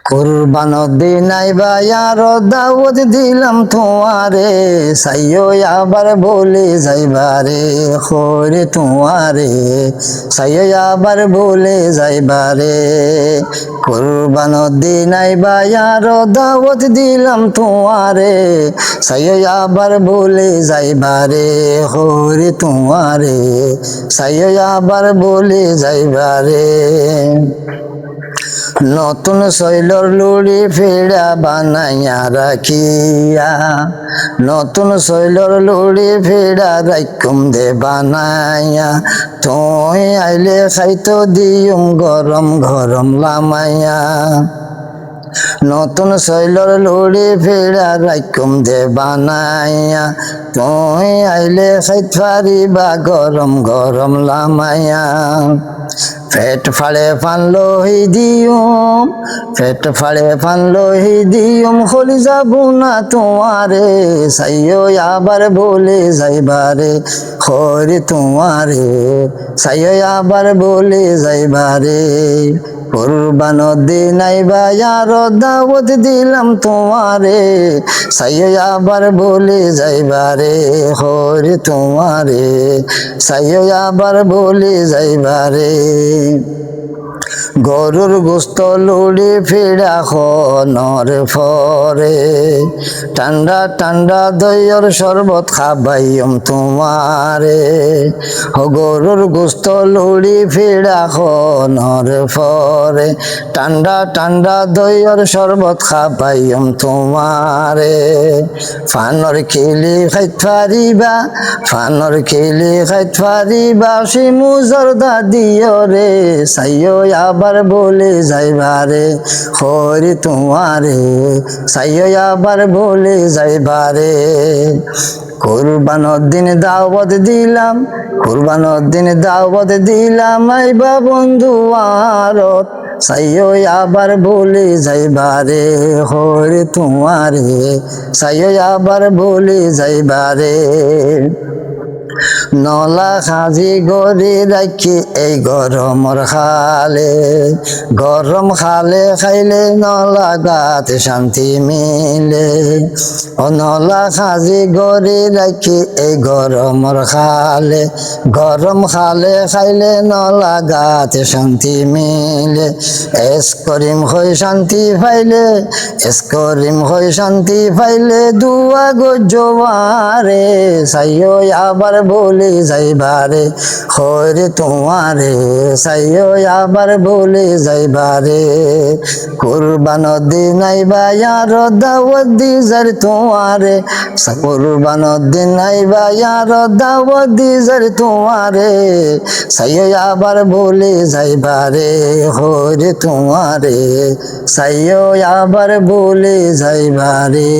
কুরবানোর দিন আইবা ইয়ার দাওয়াত দিলাম তোমারে, সাইও আবার বলে যাইবারে খরে তোমারে, সাইও আবার বলে যাইবারে। কুরবানোর দিন আইবা ইয়ার দাওয়াত দিলাম তোমারে, সাইও আবার বলে যাইবারে খরে তোমারে, সাইও আবার বলে যাইবারে। নতুন শৈলর লুড়ি ফেড়া বানাইয়া রাখিয়া, নতুন শৈলর লুড়ি ফেড়া রাইকুম দে বানাইয়া, তুই আইলে খাইতো দিউম গরম গরম লামাইয়া। নতুন শৈলর লুড়ি ফেড়া রাইকুম দে বানাইয়া, তুই আইলে খাইত পারিবা গরম গরম লামাইয়া। পেট ফাড়ে ফান লহি দিউম, পেট ফাড়ে ফান লহি দিউম, খলি যাবো না তোমারে, সাইও আবার বলে যাইবারে খরে তোমারে, সাইও আবার বলে যাইবারে। কুরবানোর দিন আইবা ইয়ার দাওয়াত দিলাম তোমারে, সাইও আবার বলে যাইবারে খরে তোমারে, সাইও আবার বলে যাইবারে। গরুর গোস্ত লুড়ি ফিরা খনর ফরে, ঠান্ডা ঠান্ডা দইয়ের শরবত খাবাইম তোমারে, গরুর গোস্ত লুড়ি ফিরা খনর ফরে, ঠান্ডা ঠান্ডা দইয়ের শরবত খাবাইম তোমারে। ফানর খেলি খাইত পারিবা, ফানর খেলি খাইত পারিবা, শিমু জর্দা দিও রে, সাইও আবার বলে যাইবারে খরে তোমারে, সাইও আবার বলে যাইবারে। কুরবানোর দিন দাওয়াত দিলাম, কুরবানোর দিন দাওয়াত দিলাম, আইবা বন্ধু আরত, সাইও আবার বলে যাইবারে খরে তোমারে, সাইও আবার বলে যাইবারে। নলা খাজি গড়ি রাখি এই গরমর খালে, গরম খালে খাইলে নলা গাত শান্তি মিলে, ও নলা খাজি গড়ি রাখি এই গরমর খালে, গরম খালে খাইলে নলা গাত শান্তি মিলে। এস করিম হই শান্তি পাইলে, এস করিম হই শান্তি পাইলে, দুয়া গজবারে, সাইও আবার বলে যাইবারে খরে তোমারে, সাইও আবার বলে যাইবারে। কুরবানোর দিন আইবা ইয়ার দাওয়াত দি যার তোমারে, কুরবানোর দিন আইবা ইয়ার দাওয়াত দি যার তোমারে, সাইও আবার বলে যাইবারে খরে তোমারে, সাইও আবার বলে যাইবারে।